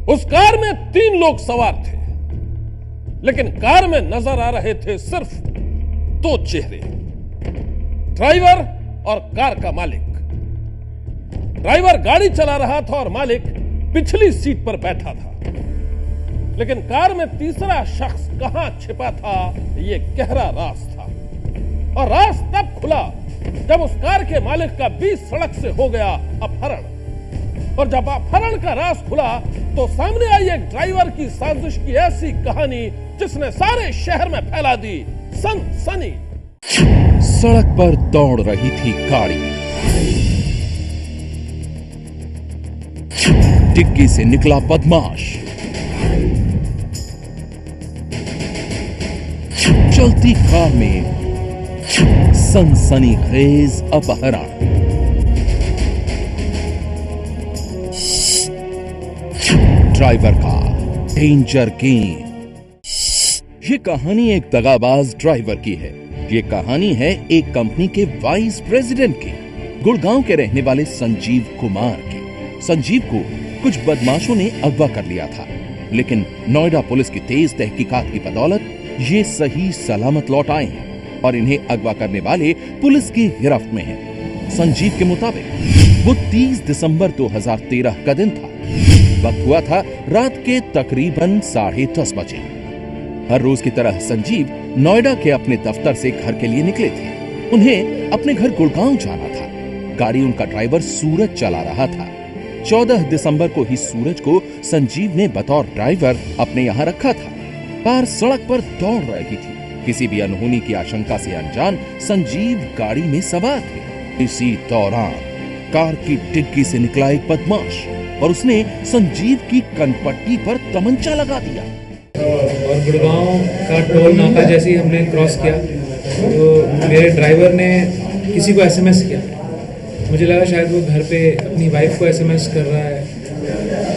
उस कार में 3 लोग सवार थे, लेकिन कार में नजर आ रहे थे सिर्फ 2 चेहरे, ड्राइवर और कार का मालिक। ड्राइवर गाड़ी चला रहा था और मालिक पिछली सीट पर बैठा था, लेकिन कार में तीसरा शख्स कहां छिपा था, यह गहरा राज था। और राज तब खुला जब उस कार के मालिक का बीच सड़क से हो गया अपहरण। और जब अपहरण का राज खुला तो सामने आई एक ड्राइवर की साजिश की ऐसी कहानी जिसने सारे शहर में फैला दी सनसनी। सड़क पर दौड़ रही थी गाड़ी, डिग्गी से निकला बदमाश, चलती कार में सनसनीखेज अपहरण। ड्राइवर का डेंजर गेम। ये कहानी एक दगाबाज ड्राइवर की है। ये कहानी है एक कंपनी के वाइस प्रेसिडेंट की, गुड़गांव के रहने वाले संजीव कुमार की। संजीव को कुछ बदमाशों ने अगवा कर लिया था, लेकिन नोएडा पुलिस की तेज तहकीकात की बदौलत ये सही सलामत लौट आए हैं और इन्हें अगवा करने वाले पुलिस की गिरफ्त में हैं। संजीव के मुताबिक वो 30 दिसंबर 2013 का दिन था। वक्त हुआ था रात के तकरीबन 10:30 बजे। हर रोज की तरह संजीव नोएडा के अपने दफ्तर से घर के लिए निकले थे। उन्हें अपने घर गुड़गांव जाना था। गाड़ी उनका ड्राइवर सूरज चला रहा था। 14 दिसंबर को ही सूरज को संजीव ने बतौर ड्राइवर अपने यहाँ रखा था। कार सड़क पर दौड़ रही थी। किसी भी अनहोनी की आशंका से अनजान संजीव गाड़ी में सवार थे। इसी दौरान कार की डिग्गी से निकला एक बदमाश और उसने संजीव की कनपट्टी पर तमंचा लगा दिया। और गुड़गांव का टोल नाका जैसे ही हमने क्रॉस किया तो मेरे ड्राइवर ने किसी को एसएमएस किया। मुझे लगा शायद वो घर पे अपनी वाइफ को एसएमएस कर रहा है।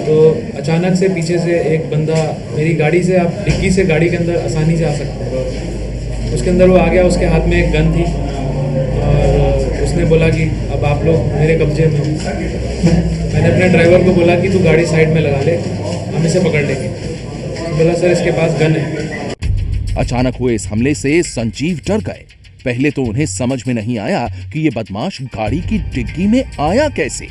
तो अचानक से पीछे से एक बंदा मेरी गाड़ी से, आप डिग्गी से गाड़ी के अंदर आसानी से आ सकते हैं, उसके अंदर वो आ गया। उसके हाथ में एक गन थी और उसने बोला कि अब आप लोग मेरे कब्जे में हो। मैंने अपने ड्राइवर को बोला कि तू गाड़ी साइड में लगा ले, हम इसे पकड़ लेंगे। तो बोला सर इसके पास गन है। अचानक हुए इस हमले से संजीव डर गए। पहले तो उन्हें समझ में नहीं आया कि ये बदमाश गाड़ी की डिग्गी में आया कैसे,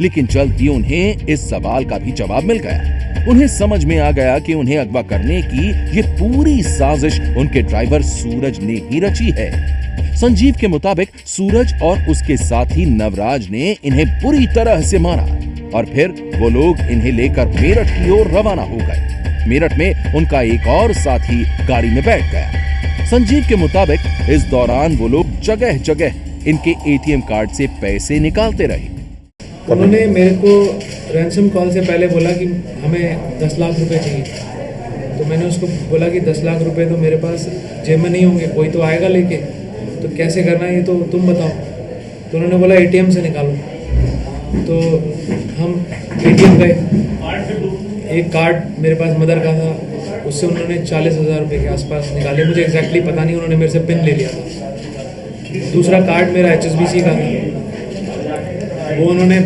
लेकिन जल्द ही उन्हें इस सवाल का भी जवाब मिल गया। उन्हें समझ में आ गया कि उन्हें अगवा करने की ये पूरी साजिश उनके ड्राइवर सूरज ने ही रची है। संजीव के मुताबिक सूरज और उसके साथी नवराज ने इन्हें बुरी तरह से मारा और फिर वो लोग इन्हें लेकर मेरठ की ओर रवाना हो गए। मेरठ में उनका एक और साथी गाड़ी में बैठ गया। संजीव के मुताबिक इस दौरान वो लोग जगह जगह इनके एटीएम कार्ड से पैसे निकालते रहे। उन्होंने मेरे को रैंसम कॉल से पहले बोला कि हमें 10 लाख रुपए चाहिए। तो मैंने उसको बोला कि 10 लाख रुपए तो मेरे पास जेब में नहीं होंगे, कोई तो आएगा लेके, तो कैसे करना है ये तो तुम बताओ। तो उन्होंने बोला एटीएम से निकालो। तो हम एटीएम गए। एक कार्ड मेरे पास मदर का था, उससे उन्होंने 40,000 रुपये के आसपास निकाले। मुझे एग्जैक्टली पता नहीं, उन्होंने मेरे से पिन ले लिया था। दूसरा कार्ड मेरा HSBC का था। वो उन्होंने,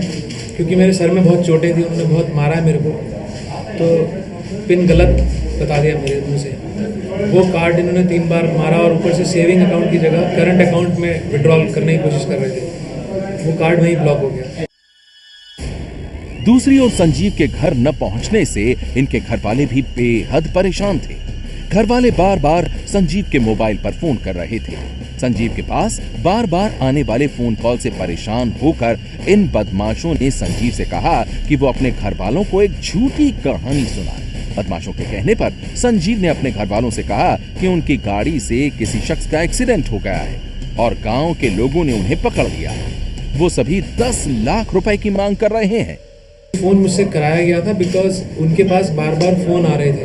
क्योंकि मेरे सर में बहुत चोटें थी, उन्होंने बहुत मारा है मेरे को, तो पिन गलत बता दिया मेरे मुंह से। वो कार्ड इन्होंने 3 बार मारा और ऊपर से सेविंग अकाउंट की जगह करंट अकाउंट में विड्रॉल करने की कोशिश कर रहे थे। वो कार्ड वहीं ब्लॉक हो गया। दूसरी ओर संजीव के घर न पहुंचने से इनके घर वाले भी बेहद परेशान थे। घर वाले बार बार संजीव के मोबाइल पर फोन कर रहे थे। संजीव के पास बार बार आने वाले फोन कॉल से परेशान होकर इन बदमाशों ने संजीव से कहा कि वो अपने घर वालों को एक झूठी कहानी सुनाए। बदमाशों के कहने पर संजीव ने अपने घर वालों से कहा कि उनकी गाड़ी से किसी शख्स का एक्सीडेंट हो गया है और गांव के लोगों ने उन्हें पकड़ लिया। वो सभी 10 लाख रुपए की मांग कर रहे हैं। फोन मुझसे कराया गया था बिकॉज उनके पास बार बार फोन आ रहे थे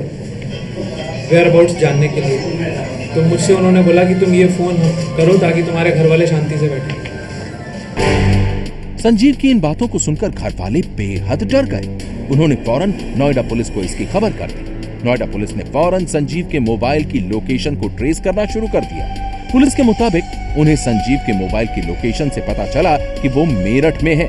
वेयर अबाउट्स जानने के लिए। तो मुझसे उन्होंने बोला कि तुम ये फोन करो ताकि तुम्हारे घर वाले शांति से बैठे। संजीव की इन बातों को सुनकर घर वाले बेहद डर गए। उन्होंने फौरन नोएडा पुलिस को इसकी खबर कर दी। नोएडा पुलिस ने फौरन संजीव के मोबाइल की लोकेशन को ट्रेस करना शुरू कर दिया। पुलिस के मुताबिक उन्हें संजीव के मोबाइल की लोकेशन से पता चला कि वो मेरठ में है।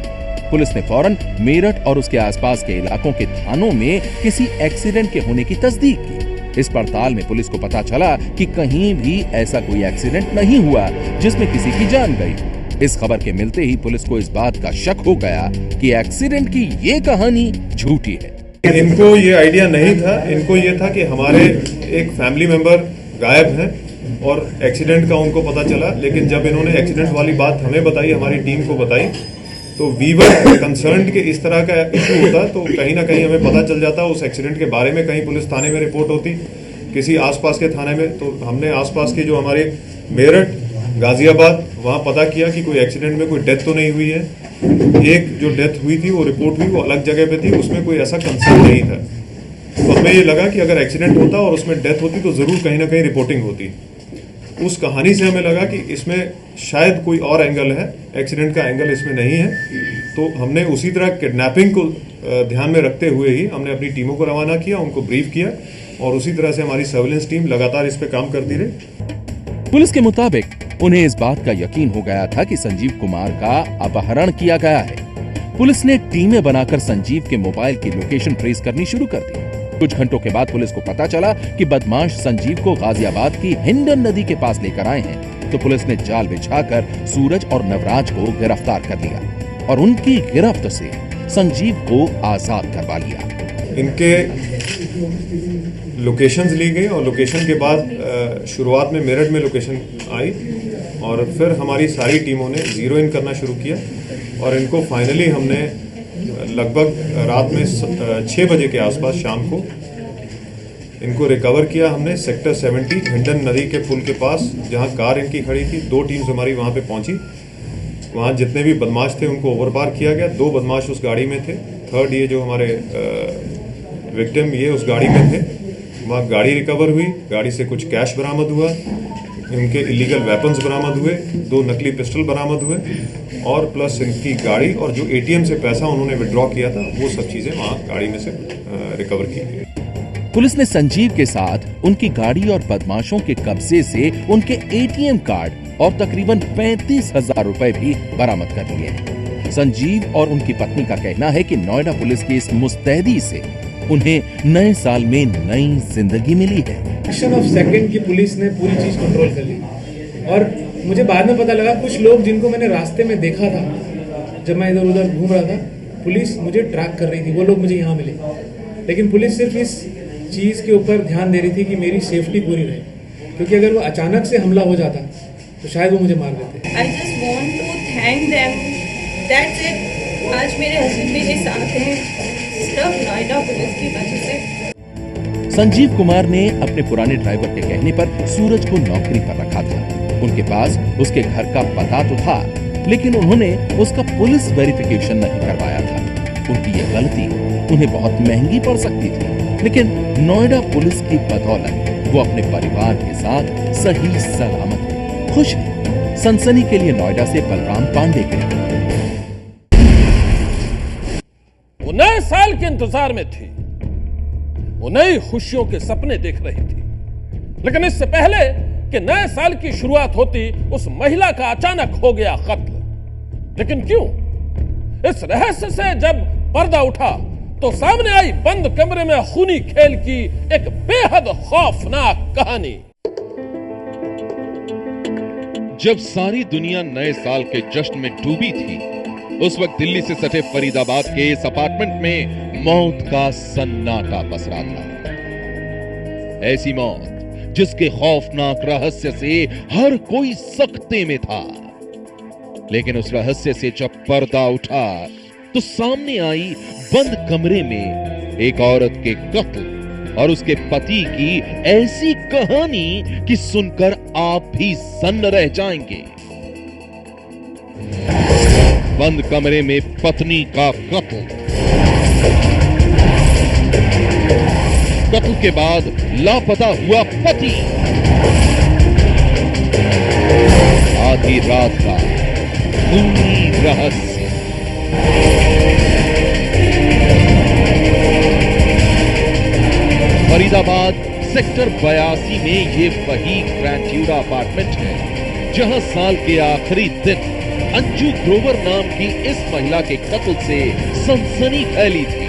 पुलिस ने फौरन मेरठ और उसके आसपास के इलाकों के थानों में किसी एक्सीडेंट के होने की तस्दीक की। इस पड़ताल में पुलिस को पता चला कि कहीं भी ऐसा कोई एक्सीडेंट नहीं हुआ जिसमें किसी की जान गई। इस खबर के मिलते ही पुलिस को इस बात का शक हो गया कि एक्सीडेंट की ये कहानी झूठी है। इनको ये आइडिया नहीं था, इनको ये था कि हमारे एक फैमिली मेंबर गायब हैं और एक्सीडेंट का उनको पता चला। लेकिन जब इन्होंने एक्सीडेंट वाली बात हमें बताई, हमारी टीम को बताई, तो वी वर कंसर्न्ड कि इस तरह का इशू होता तो कहीं ना कहीं हमें पता चल जाता उस एक्सीडेंट के बारे में। कहीं पुलिस थाने में रिपोर्ट होती, किसी आसपास के थाने में, तो हमने आसपास के जो हमारे मेरठ, गाजियाबाद, वहाँ पता किया कि कोई एक्सीडेंट में कोई डेथ तो नहीं हुई है। एक जो डेथ हुई थी वो रिपोर्ट हुई, वो अलग जगह पे थी, उसमें कोई ऐसा कंसर्न नहीं था। तो हमें ये लगा कि अगर एक्सीडेंट होता और उसमें डेथ होती तो ज़रूर कहीं ना कहीं रिपोर्टिंग होती। उस कहानी से हमें लगा कि इसमें शायद कोई और एंगल है, एक्सीडेंट का एंगल इसमें नहीं है। तो हमने उसी तरह किडनैपिंग को ध्यान में रखते हुए ही हमने अपनी टीमों को रवाना किया, उनको ब्रीफ किया और उसी तरह से हमारी सर्विलेंस टीम लगातार इस पे काम करती रही। पुलिस के मुताबिक उन्हें इस बात का यकीन हो गया था कि संजीव कुमार का अपहरण किया गया है। पुलिस ने टीमें बनाकर संजीव के मोबाइल की लोकेशन ट्रेस करनी शुरू कर दी। कुछ घंटों के बाद पुलिस को पता चला कि बदमाश संजीव को गाजियाबाद की हिंडन नदी के पास लेकर आए हैं। तो पुलिस ने जाल बिछाकर सूरज और नवराज को गिरफ्तार कर लिया और उनकी गिरफ्त से संजीव को आजाद करवा लिया। इनके लोकेशंस ली गई और लोकेशन के बाद शुरुआत में मेरठ में लोकेशन आई और फिर हमारी सारी टीमों ने जीरो इन करना शुरू किया और इनको फाइनली हमने लगभग रात में 6 बजे के आसपास शाम को इनको रिकवर किया हमने सेक्टर 70 हिंडन नदी के पुल के पास, जहां कार इनकी खड़ी थी। 2 टीम्स हमारी वहां पे पहुंची। वहां जितने भी बदमाश थे उनको ओवरपार किया गया। 2 बदमाश उस गाड़ी में थे, थर्ड ये जो हमारे विक्टिम ये उस गाड़ी में थे। वहाँ गाड़ी रिकवर हुई, गाड़ी से कुछ कैश बरामद हुआ, इनके इलीगल वेपन्स बरामद हुए, 2 नकली पिस्टल बरामद हुए और प्लस इनकी गाड़ी और जो एटीएम से पैसा उन्होंने विड्रॉ किया था वो सब चीजें वहाँ गाड़ी में से रिकवर की गई। पुलिस ने संजीव के साथ उनकी गाड़ी और बदमाशों के कब्जे से उनके एटीएम कार्ड और तकरीबन 35,000 रुपए भी बरामद कर लिए हैं। संजीव और उनकी पत्नी का कहना है कि नोएडा पुलिस की इस मुस्तैदी से उन्हें नए साल में नई जिंदगी मिली है। फ्रैक्शन ऑफ सेकंड की पुलिस ने पूरी चीज कंट्रोल कर ली और मुझे बाद में पता लगा कुछ लोग जिनको मैंने रास्ते में देखा था जब मैं इधर उधर घूम रहा था, पुलिस मुझे ट्रैक कर रही थी, वो लोग मुझे यहाँ मिले। लेकिन पुलिस सिर्फ इस चीज़ के ऊपर ध्यान दे रही थी कि मेरी सेफ्टी पूरी रहे, क्योंकि अगर वो अचानक से हमला हो जाता तो शायद वो मुझे मार देते। I just want to thank them. That's it. आज मेरे साथ हैं सिर्फ नोएडा पुलिस की वजह से। संजीव कुमार ने अपने पुराने ड्राइवर के कहने पर सूरज को नौकरी पर रखा था। उनके पास उसके घर का पता तो था, लेकिन उन्होंने उसका पुलिस वेरिफिकेशन नहीं करवाया था। उनकी यह गलती उन्हें बहुत महंगी पड़ सकती थी, लेकिन नोएडा पुलिस की बदौलत वो अपने परिवार के साथ सही सलामत खुश है। सनसनी के लिए नोएडा से बलराम पांडे की रिपोर्ट। वो नए साल के इंतजार में थी, वो नई खुशियों के सपने देख रही थी, लेकिन इससे पहले कि नए साल की शुरुआत होती उस महिला का अचानक हो गया कत्ल। लेकिन क्यों? इस रहस्य से जब पर्दा उठा तो सामने आई बंद कमरे में खूनी खेल की एक बेहद खौफनाक कहानी। जब सारी दुनिया नए साल के जश्न में डूबी थी, उस वक्त दिल्ली से सटे फरीदाबाद के इस अपार्टमेंट में मौत का सन्नाटा पसरा था। ऐसी मौत जिसके खौफनाक रहस्य से हर कोई सकते में था। लेकिन उस रहस्य से जब पर्दा उठा तो सामने आई बंद कमरे में एक औरत के कत्ल और उसके पति की ऐसी कहानी कि सुनकर आप भी सन्न रह जाएंगे। बंद कमरे में पत्नी का कत्ल, कत्ल के बाद लापता हुआ पति, आधी रात का खूनी रहस्य। फरीदाबाद सेक्टर 82 में ये वही ग्रैंड ट्यूरा अपार्टमेंट है जहां साल के आखिरी दिन अंजू ग्रोवर नाम की इस महिला के कत्ल से सनसनी फैली थी।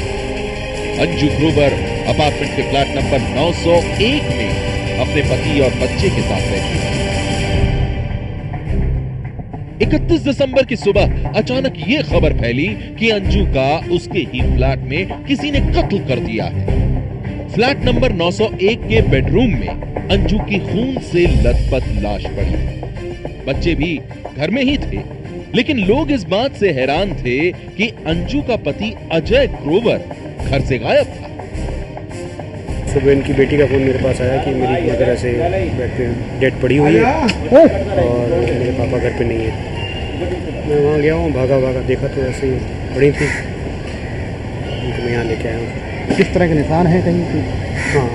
अंजू ग्रोवर अपार्टमेंट के फ्लैट नंबर 901 में अपने पति और बच्चे के साथ रहती थी। 31 दिसंबर की सुबह अचानक ये खबर फैली कि अंजू का उसके ही फ्लैट में किसी ने कत्ल कर दिया है। फ्लैट नंबर 901 के बेडरूम में अंजू की खून से लथपथ लाश पड़ी। बच्चे भी घर में ही थे, लेकिन लोग इस बात से हैरान थे कि अंजू का पति अजय ग्रोवर घर से गायब था। सुबह इनकी बेटी का फोन मेरे पास आया कि मेरी मदर ऐसे बेड पे डेड पड़ी हुई है और मेरे पापा घर पे नहीं है। मैं वहाँ गया हूँ, भागा देखा तो ऐसे ही पड़ी थी, उनको मैं यहाँ लेके आया हूँ। किस तरह के निशान हैं कहीं पे? हाँ,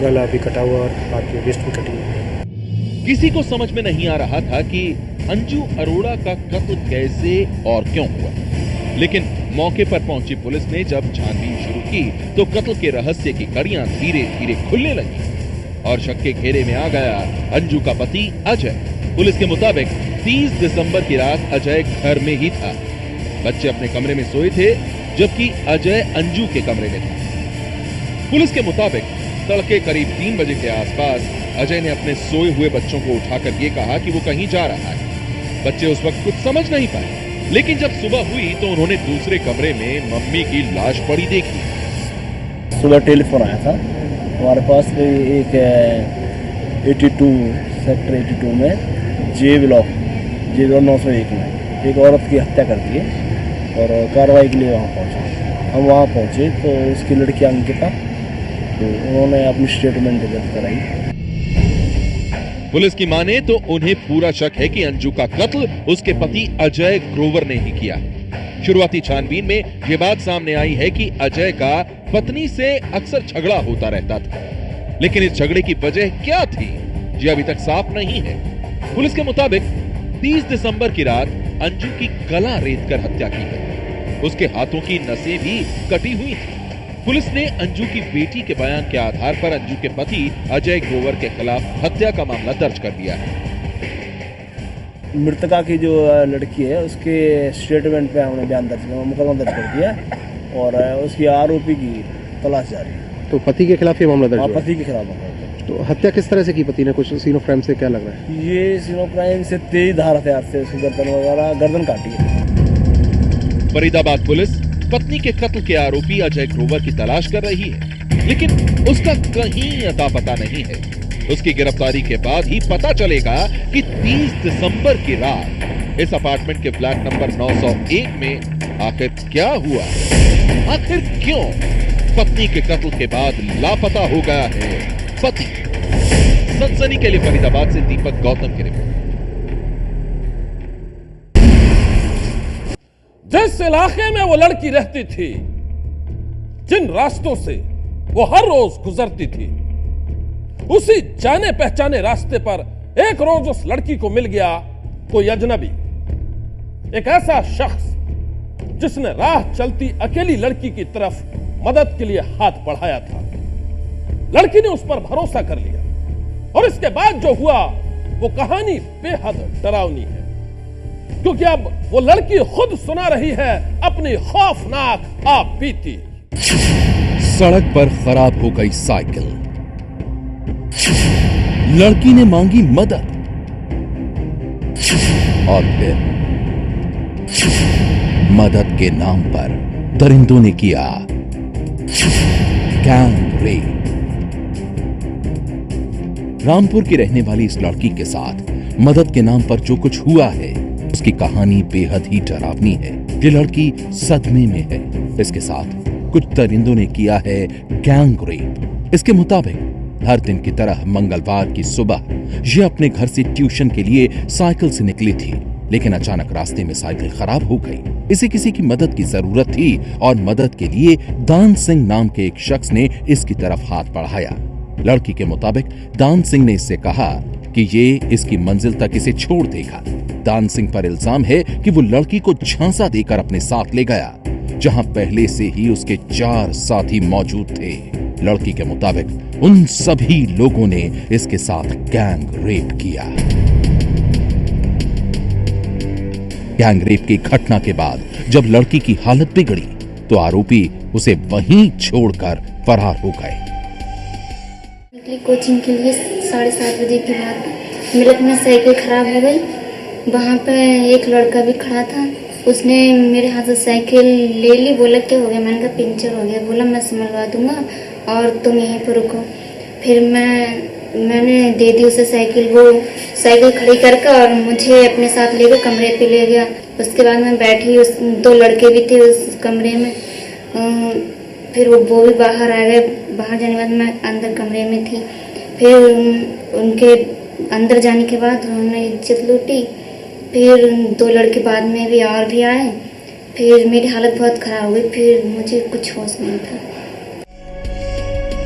गला भी कटा हुआ और हाथ में रिस्ट भी कटी हुई। किसी को समझ में नहीं आ रहा था कि अंजू अरोड़ा का कत्ल कैसे और क्यों हुआ, लेकिन मौके पर पहुंची पुलिस ने जब छानबीन शुरू की तो कत्ल के रहस्य की कड़ियां धीरे धीरे खुलने लगी और शक के घेरे में आ गया अंजू का पति अजय। पुलिस के मुताबिक 30 दिसंबर की रात अजय घर में ही था। बच्चे अपने कमरे में सोए थे, जबकि अजय अंजू के कमरे में था। पुलिस के मुताबिक तड़के करीब 3 बजे के आसपास अजय ने अपने सोए हुए बच्चों को उठाकर ये कहा कि वो कहीं जा रहा है। बच्चे उस वक्त कुछ समझ नहीं पाए, लेकिन जब सुबह हुई तो उन्होंने दूसरे कमरे में मम्मी की लाश पड़ी देखी। सुबह टेलीफोन आया था हमारे पास, एक 82 सेक्टर 82 में जे ब्लॉक 901 में एक औरत की हत्या कर दी है और कार्रवाई के लिए वहाँ पहुँचे। हम वहाँ पहुँचे तो उसकी लड़की अंकिता, तो उन्होंने अपनी स्टेटमेंट दर्ज कराई। पुलिस की माने तो उन्हें पूरा शक है कि अंजू का कत्ल उसके पति अजय ग्रोवर ने ही किया है। शुरुआती छानबीन में यह बात सामने आई है कि अजय का पत्नी से अक्सर झगड़ा होता रहता था, लेकिन इस झगड़े की वजह क्या थी ये अभी तक साफ नहीं है। पुलिस के मुताबिक 30 दिसंबर की रात अंजू की गला रेतकर हत्या की गई। उसके हाथों की नसें भी कटी हुई थी। पुलिस ने अंजू की बेटी के बयान के आधार पर अंजू के पति अजय ग्रोवर के खिलाफ हत्या का मामला दर्ज कर दिया है। मृतका की जो लड़की है उसके स्टेटमेंट पे हमने बयान दर्ज किया, मुकदमा दर्ज कर दिया और उसकी आरोपी की तलाश जारी है। तो पति के खिलाफ ये मामला दर्ज हुआ? पति के खिलाफ मामला। तो हत्या किस तरह से की पति ने? कुछ सीनो क्राइम से क्या लग रहा है? ये सीनो क्राइम से तेज धार हथियार से उसकी गर्दन काटी है। फरीदाबाद पुलिस पत्नी के कत्ल के आरोपी अजय ग्रोवर की तलाश कर रही है, लेकिन उसका कहीं अता पता नहीं है। उसकी गिरफ्तारी के बाद ही पता चलेगा कि 30 दिसंबर की रात इस अपार्टमेंट के फ्लैट नंबर 901 में आखिर क्या हुआ, आखिर क्यों पत्नी के कत्ल के बाद लापता हो गया है पति। सनसनी के लिए फरीदाबाद से दीपक गौतम की रिपोर्ट। जिस इलाके में वो लड़की रहती थी, जिन रास्तों से वो हर रोज गुजरती थी, उसी जाने पहचाने रास्ते पर एक रोज उस लड़की को मिल गया कोई अजनबी, एक ऐसा शख्स जिसने राह चलती अकेली लड़की की तरफ मदद के लिए हाथ बढ़ाया था। लड़की ने उस पर भरोसा कर लिया और इसके बाद जो हुआ वो कहानी बेहद डरावनी है, क्योंकि अब वो लड़की खुद सुना रही है अपनी खौफनाक आप बीती। सड़क पर खराब हो गई साइकिल, लड़की ने मांगी मदद और फिर मदद के नाम पर दरिंदों ने किया गैंग रेप। रामपुर की रहने वाली इस लड़की के साथ मदद के नाम पर जो कुछ हुआ है उसकी कहानी बेहद ही डरावनी है। ये लड़की सदमे में है। इसके साथ कुछ दरिंदों ने किया है गैंग रेप। इसके मुताबिक हर दिन की तरह मंगलवार की सुबह ये अपने घर से ट्यूशन के लिए साइकिल से निकली थी, लेकिन अचानक रास्ते में साइकिल खराब हो गई। इसे किसी की मदद की जरूरत थी और मदद के लिए दान सिंह नाम के एक शख्स ने इसकी तरफ हाथ बढ़ाया। लड़की के मुताबिक दान सिंह ने इससे कहा कि ये इसकी मंजिल तक इसे छोड़ देगा। दान सिंह पर इल्जाम है कि वो लड़की को झांसा देकर अपने साथ ले गया, जहां पहले से ही उसके 4 साथी मौजूद थे। लड़की के मुताबिक उन सभी लोगों ने इसके साथ गैंग रेप किया। गैंगरेप की घटना के बाद जब लड़की की हालत बिगड़ी तो आरोपी उसे वहीं छोड़कर फरार हो गए। निकली कोचिंग के लिए 7:30 बजे के बाद मेरे में साइकिल खराब हो गई। वहाँ पे एक लड़का भी खड़ा था, उसने मेरे हाथ से साइकिल ले ली। बोला क्या हो गया? मैंने कहा पंचर हो गया। बोला मैं संभलवा दूंगा और तुम यहीं पर रुको। फिर मैंने दे दी उसे साइकिल। वो साइकिल खड़ी करके और मुझे अपने साथ लेकर कमरे पे ले गया। उसके बाद मैं बैठी, उस 2 लड़के भी थे उस कमरे में। फिर वो भी बाहर आ गए। बाहर जाने के बाद मैं अंदर कमरे में थी। फिर उनके अंदर जाने के बाद उन्होंने इज्जत लूटी। फिर 2 लड़के बाद में भी और भी आए। फिर मेरी हालत बहुत खराब हो गई। फिर मुझे कुछ होश नहीं था।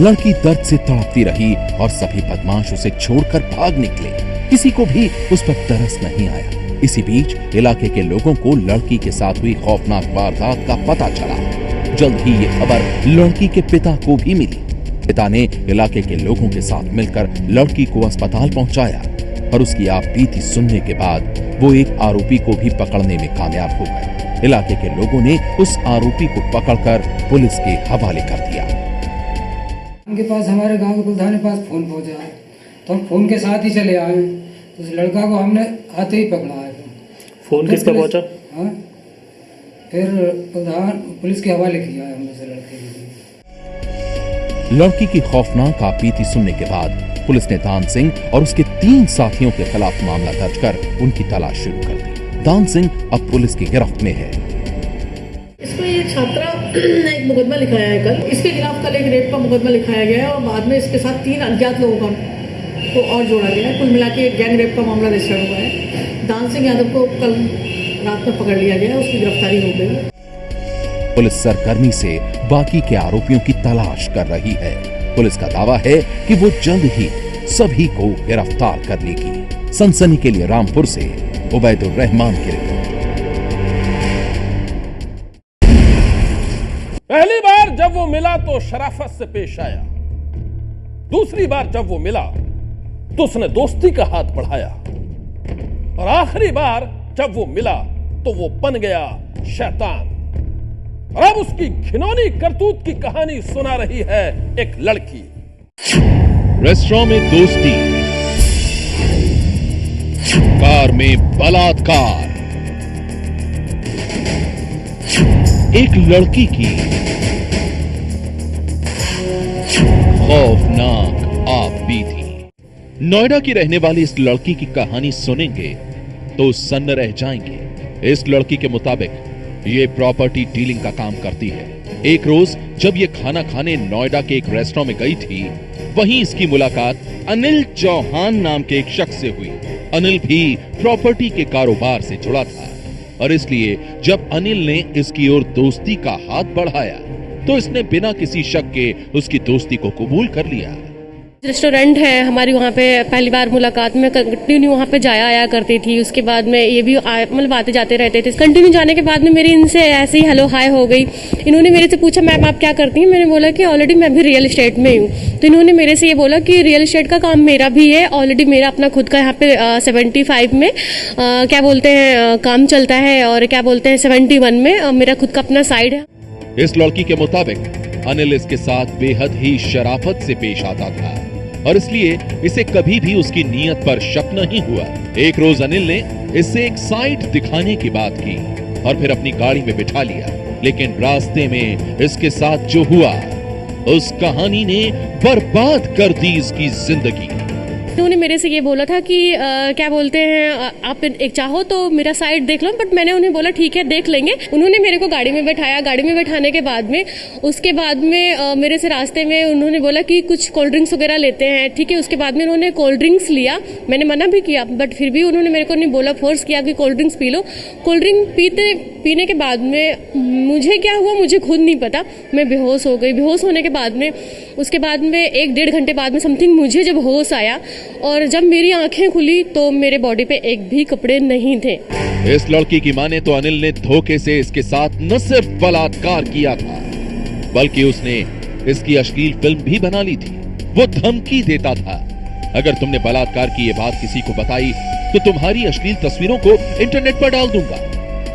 लड़की दर्द से तड़पती रही और सभी बदमाश उसे छोड़कर भाग निकले। किसी को भी उस पर तरस नहीं आया। इसी बीच इलाके के लोगों को लड़की के साथ हुई खौफनाक वारदात का पता चला। जल्द ही ये खबर लड़की के पिता को भी मिली। पिता ने इलाके के लोगों के साथ मिलकर लड़की को अस्पताल पहुंचाया और उसकी आपबीती सुनने के बाद वो एक आरोपी को भी पकड़ने में कामयाब हो गए। इलाके के लोगों ने उस आरोपी को पकड़कर पुलिस के हवाले कर दिया। उनके पास, हमारे गांव के प्रधान के पास फोन पहुंचा, तो हम फोन के साथ ही चले आए। तो उस लड़का को हमने आते ही पकड़ा है। फोन किसका पहुंचा? हाँ, फिर प्रधान पुलिस के हवाले किया है हमने से लड़के के। लड़की की खौफनाक आपबीती सुनने के बाद पुलिस ने दान सिंह और उसके 3 साथियों के खिलाफ मामला दर्ज कर उनकी तलाश शुरू कर दी। दान सिंह अब पुलिस की गिरफ्त में है। इसको ये छात्रा ने एक मुकदमा लिखाया है कल। इसके खिलाफ कल एक रेप का मुकदमा लिखाया गया है और बाद में इसके साथ 3 अज्ञात लोगों को और जोड़ा गया है। कुल मिला के एक गैंग रेप का मामला रजिस्टर्ड हुआ है। दान सिंह यादव को कल रात में पकड़ लिया गया है, उसकी गिरफ्तारी हो गई। पुलिस सरगर्मी से बाकी के आरोपियों की तलाश कर रही है। पुलिस का दावा है कि वो जल्द ही सभी को गिरफ्तार कर लेगी। सनसनी के लिए रामपुर से उबैदुर रहमान की रिपोर्ट। पहली बार जब वो मिला तो शराफत से पेश आया। दूसरी बार जब वो मिला तो उसने दोस्ती का हाथ बढ़ाया। और आखिरी बार जब वो मिला तो वो बन गया शैतान। और अब उसकी घिनौनी करतूत की कहानी सुना रही है एक लड़की। रेस्टोरेंट में दोस्ती, कार में बलात्कार, एक लड़की की खौफनाक आपबीती। नोएडा की रहने वाली इस लड़की की कहानी सुनेंगे तो सन्न रह जाएंगे। इस लड़की के मुताबिक ये प्रॉपर्टी डीलिंग का काम करती है। एक रोज जब ये खाना खाने नोएडा के एक रेस्टोरेंट में गई थी, वहीं इसकी मुलाकात अनिल चौहान नाम के एक शख्स से हुई। अनिल भी प्रॉपर्टी के कारोबार से जुड़ा था और इसलिए जब अनिल ने इसकी ओर दोस्ती का हाथ बढ़ाया तो इसने बिना किसी शक के उसकी दोस्ती को कबूल कर लिया। रेस्टोरेंट है हमारी, वहाँ पे पहली बार मुलाकात में कंटिन्यू वहाँ पे जाया आया करती थी। उसके बाद में ये भी मतलब आते जाते रहते थे। कंटिन्यू जाने के बाद में मेरी इनसे ऐसे ही हेलो हाय हो गई। इन्होंने मेरे से पूछा मैम आप क्या करती हैं? मैंने बोला कि ऑलरेडी मैं भी रियल एस्टेट में हूँ। तो इन्होंने मेरे से ये बोला कि रियल एस्टेट का काम मेरा भी है। ऑलरेडी मेरा अपना खुद का यहाँ पे 75 में क्या बोलते हैं काम चलता है और क्या बोलते हैं 71 में मेरा खुद का अपना साइड है। इस लड़की के मुताबिक अनिल इसके साथ बेहद ही शराफत से पेश आता था और इसलिए इसे कभी भी उसकी नीयत पर शक नहीं हुआ। एक रोज अनिल ने इससे एक साइट दिखाने की बात की और फिर अपनी गाड़ी में बिठा लिया। लेकिन रास्ते में इसके साथ जो हुआ उस कहानी ने बर्बाद कर दी इसकी जिंदगी। उन्होंने मेरे से ये बोला था कि क्या बोलते हैं आप एक चाहो तो मेरा साइड देख लो, बट मैंने उन्हें बोला ठीक है देख लेंगे। उन्होंने मेरे को गाड़ी में बैठाया। गाड़ी में बैठाने के बाद में उसके बाद में मेरे से रास्ते में उन्होंने बोला कि कुछ कोल्ड ड्रिंक्स वगैरह लेते हैं, ठीक है। उसके बाद में उन्होंने कोल्ड ड्रिंक्स लिया। मैंने मना भी किया बट फिर भी उन्होंने मेरे को नहीं बोला, फोर्स किया कि cold drinks P low. Cold drink पीने के बाद में मुझे क्या हुआ मुझे खुद नहीं पता, मैं बेहोश हो गई। बेहोश होने के बाद में उसके बाद में 1-1.5 घंटे बाद में समथिंग मुझे जब होश आया और जब मेरी आंखें खुली तो मेरे बॉडी पे एक भी कपड़े नहीं थे। इस लड़की की माने तो अनिल ने धोखे से इसके साथ न सिर्फ बलात्कार किया था बल्कि उसने इसकी अश्लील फिल्म भी बना ली थी। वो धमकी देता था अगर तुमने बलात्कार की ये बात किसी को बताई तो तुम्हारी अश्लील तस्वीरों को इंटरनेट पर डाल दूंगा।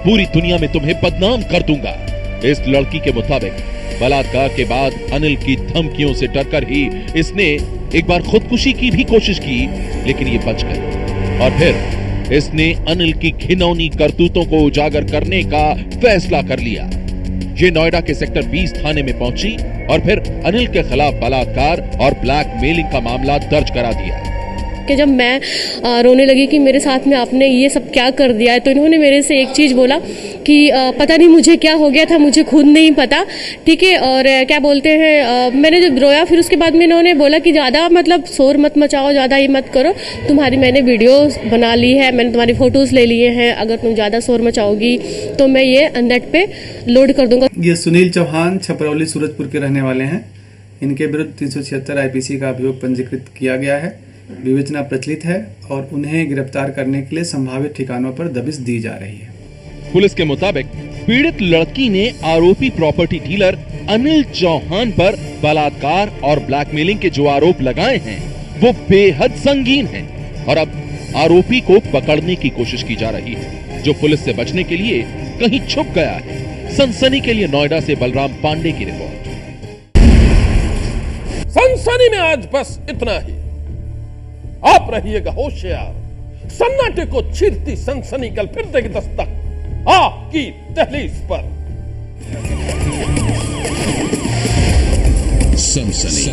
पूरी दुनिया में तुम्हें बदनाम कर दूंगा। इस लड़की के मुताबिक बलात्कार के बाद अनिल की धमकियों से डरकर ही इसने एक बार खुदकुशी की भी कोशिश की, लेकिन ये बच गई। और फिर इसने अनिल की घिनौनी करतूतों को उजागर करने का फैसला कर लिया। ये नोएडा के सेक्टर 20 थाने में पहुंची और फिर अनिल के खिलाफ बलात्कार और ब्लैकमेलिंग का मामला दर्ज करा दिया। कि जब मैं रोने लगी कि मेरे साथ में आपने ये सब क्या कर दिया है, तो इन्होंने मेरे से एक चीज़ बोला कि पता नहीं मुझे क्या हो गया था, मुझे खुद नहीं पता, ठीक है। और क्या बोलते हैं, मैंने जब रोया फिर उसके बाद में इन्होंने बोला कि ज़्यादा मतलब शोर मत मचाओ, ज़्यादा ये मत करो, तुम्हारी मैंने वीडियो बना ली है, मैंने तुम्हारी फ़ोटोज़ ले लिए हैं, अगर तुम ज़्यादा शोर मचाओगी तो मैं ये नेट पे लोड कर दूंगा। ये सुनील चौहान छपरौली सूरजपुर के रहने वाले हैं। इनके विरुद्ध 376 आईपीसी का अभियोग पंजीकृत किया गया है, विवेचना प्रचलित है और उन्हें गिरफ्तार करने के लिए संभावित ठिकानों पर दबिश दी जा रही है। पुलिस के मुताबिक पीड़ित लड़की ने आरोपी प्रॉपर्टी डीलर अनिल चौहान पर बलात्कार और ब्लैकमेलिंग के जो आरोप लगाए हैं वो बेहद संगीन हैं और अब आरोपी को पकड़ने की कोशिश की जा रही है, जो पुलिस से बचने के लिए कहीं छुप गया है। सनसनी के लिए नोएडा से बलराम पांडे की रिपोर्ट। सनसनी में आज बस इतना ही। आप रहिएगा होशियार, सन्नाटे को चीरती सनसनी कल फिर देगी दस्तक आपकी दहलीज पर। सनसनी